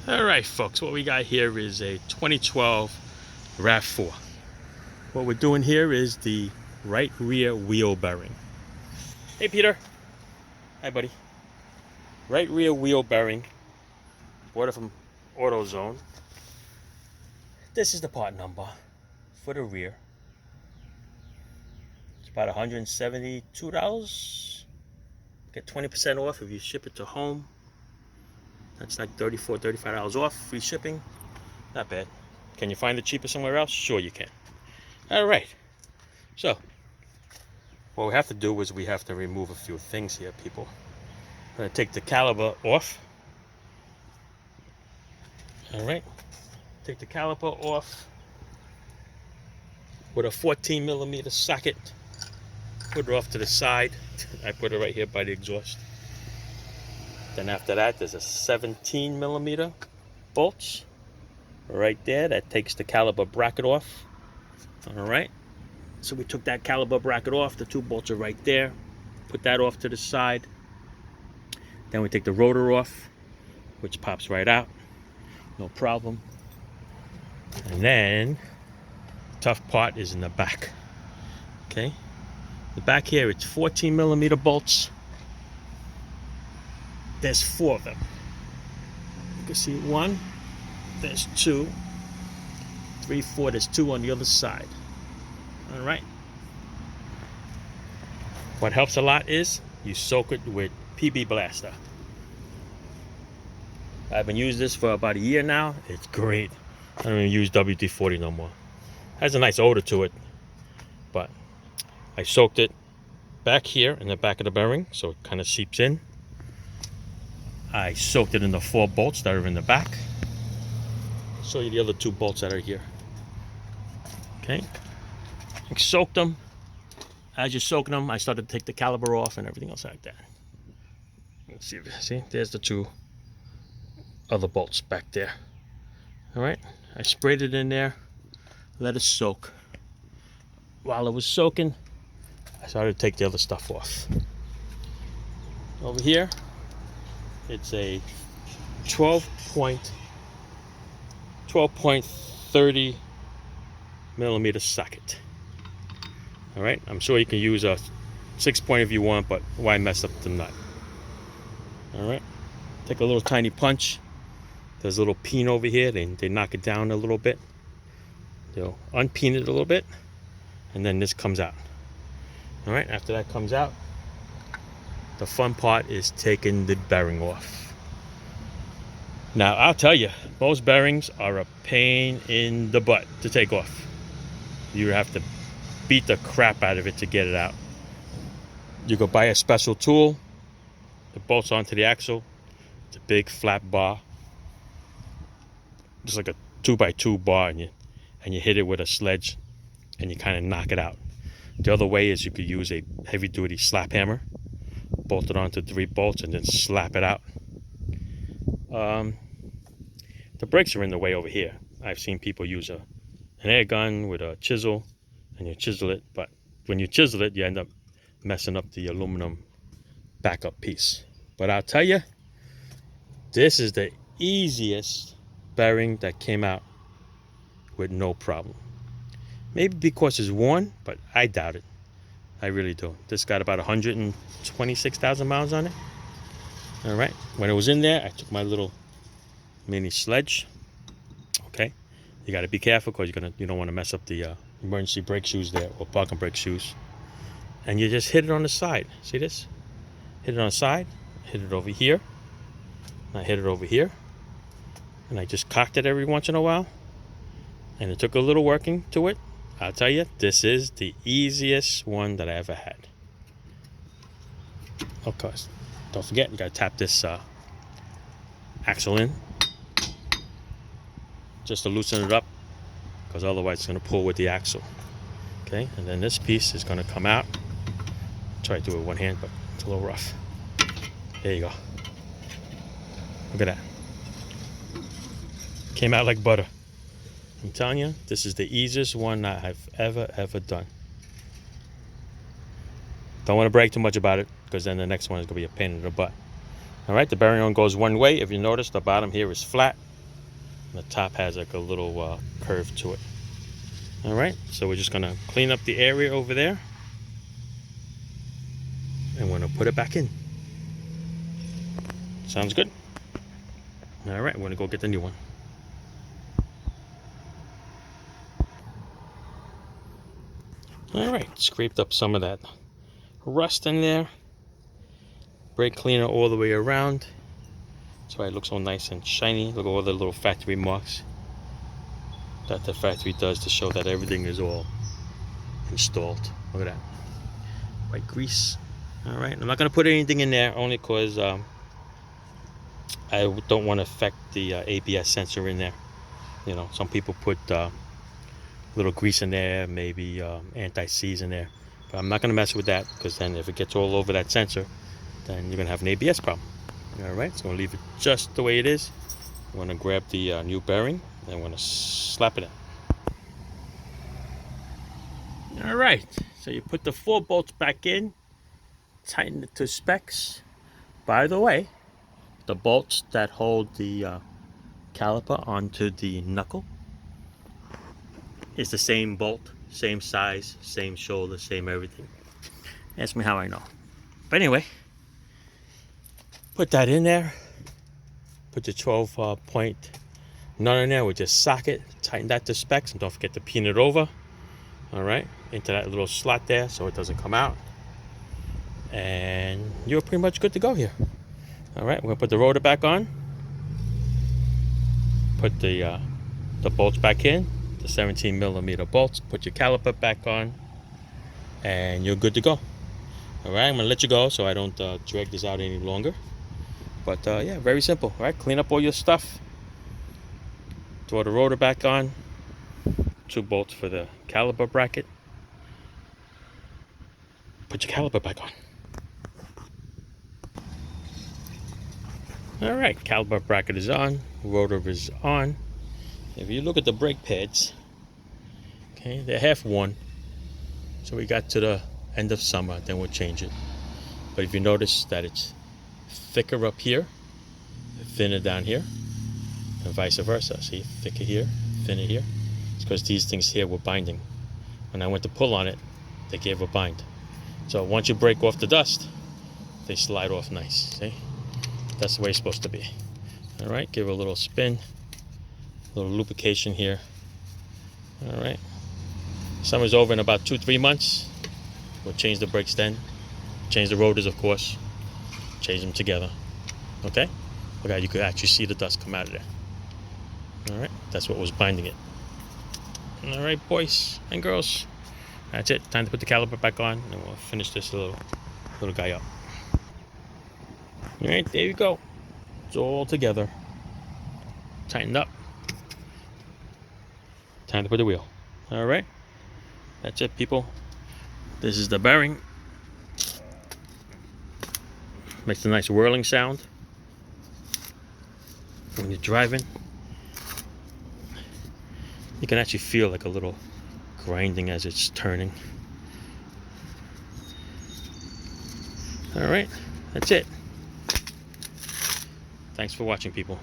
Alright folks, what we got here is a 2012 Rav4. What we're doing here is the right rear wheel bearing. Hey Peter. Hi buddy. Right rear wheel bearing. Bought it from Autozone. This is the part number for the rear. It's about $172. Get 20% off if you ship it to home. That's like $34, $35 off, free shipping. Not bad. Can you find it cheaper somewhere else? Sure you can. Alright. So, what we have to do is we have to remove a few things here, people. I'm going to take the caliper off. Alright. Take the caliper off with a 14mm socket. Put it off to the side. I put it right here by the exhaust. Then after that, there's a 17mm bolts right there. That takes the caliper bracket off. All right. So we took that caliper bracket off. The two bolts are right there. Put that off to the side. Then we take the rotor off, which pops right out. No problem. And then the tough part is in the back. Okay. The back here, it's 14mm bolts. There's 4 of them. You can see 1, there's 2, 3, 4, there's 2 on the other side. All right. What helps a lot is you soak it with PB Blaster. I've been using this for about a year now. It's great. I don't even use WD-40 no more. Has a nice odor to it, but I soaked it back here in the back of the bearing so it kind of seeps in. I soaked it in the 4 bolts that are in the back. I'll show you the other 2 bolts that are here. Okay. I soaked them. As you're soaking them, I started to take the caliper off and everything else like that. Let's see. See, there's the 2 other bolts back there. All right. I sprayed it in there. Let it soak. While it was soaking, I started to take the other stuff off. Over here, it's a 12.30mm socket. All right, I'm sure you can use a 6-point if you want, but why mess up the nut? All right, take a little tiny punch. There's a little peen over here. They knock it down a little bit. They'll unpeen it a little bit, and then this comes out. All right, after that comes out, the fun part is taking the bearing off. Now, I'll tell you, most bearings are a pain in the butt to take off. You have to beat the crap out of it to get it out. You go buy a special tool. It bolts onto the axle. It's a big flat bar. Just like a 2x2 bar, and you hit it with a sledge and you kind of knock it out. The other way is you could use a heavy-duty slap hammer. Bolt it onto 3 bolts and then slap it out. The brakes are in the way over here. I've seen people use an air gun with a chisel, and you chisel it, but when you chisel it, you end up messing up the aluminum backup piece. But I'll tell you, this is the easiest bearing that came out with no problem. Maybe because it's worn, but I doubt it. I really do. This got about 126,000 miles on it. All right. When it was in there, I took my little mini sledge. Okay. You got to be careful because you don't want to mess up the emergency brake shoes there, or parking brake shoes. And you just hit it on the side. See this? Hit it on the side. Hit it over here. And I hit it over here. And I just cocked it every once in a while. And it took a little working to it. I'll tell you, this is the easiest one that I ever had. Of course, don't forget, you gotta tap this axle in just to loosen it up, because otherwise it's gonna pull with the axle. Okay, and then this piece is gonna come out. Try to do it with one hand, but it's a little rough. There you go. Look at that. Came out like butter. I'm telling you, this is the easiest one that I've ever done. Don't want to brag too much about it, because then the next one is going to be a pain in the butt. All right, the bearing on goes one way. If you notice, the bottom here is flat. The top has like a little curve to it. All right, so we're just gonna clean up the area over there, and we're gonna put it back in. Sounds good? All right, we're gonna go get the new one. All right, scraped up some of that rust in there. Brake cleaner all the way around. That's why it looks so nice and shiny. Look at all the little factory marks that the factory does to show that everything is all installed. Look at that. White grease. All right, I'm not gonna put anything in there only because I don't want to affect the ABS sensor in there. You know, some people put little grease in there, maybe anti-seize in there. But I'm not gonna mess with that, because then if it gets all over that sensor, then you're gonna have an ABS problem. All right, so I'm gonna leave it just the way it is. I'm gonna grab the new bearing and I'm gonna slap it in. All right, so you put the 4 bolts back in, tighten it to specs. By the way, the bolts that hold the caliper onto the knuckle is the same bolt, same size, same shoulder, same everything. Ask me how I know. But anyway, put that in there. Put your 12 point nut in there with your socket. Tighten that to specs, and don't forget to pin it over. All right, into that little slot there so it doesn't come out. And you're pretty much good to go here. All right, we're gonna put the rotor back on. Put the bolts back in, the 17mm bolts. Put your caliper back on, and you're good to go. All right, I'm gonna let you go so I don't drag this out any longer. But yeah, very simple. All right, clean up all your stuff. Throw the rotor back on. 2 bolts for the caliper bracket. Put your caliper back on. All right, caliper bracket is on, rotor is on. If you look at the brake pads, okay, they're half worn. So we got to the end of summer, then we'll change it. But if you notice that it's thicker up here, thinner down here, and vice versa. See, thicker here, thinner here. It's because these things here were binding. When I went to pull on it, they gave a bind. So once you break off the dust, they slide off nice. See? That's the way it's supposed to be. All right, give it a little spin, a little lubrication here. All right. Summer's over in about 2-3 months. We'll change the brakes then. Change the rotors, of course. Change them together. Okay? Okay, you could actually see the dust come out of there. All right, that's what was binding it. All right, boys and girls. That's it. Time to put the caliper back on, and we'll finish this little guy up. All right, there you go. It's all together. Tightened up. Time to put the wheel. All right. That's it, people. This is the bearing. Makes a nice whirling sound when you're driving. You can actually feel like a little grinding as it's turning. All right, that's it. Thanks for watching, people.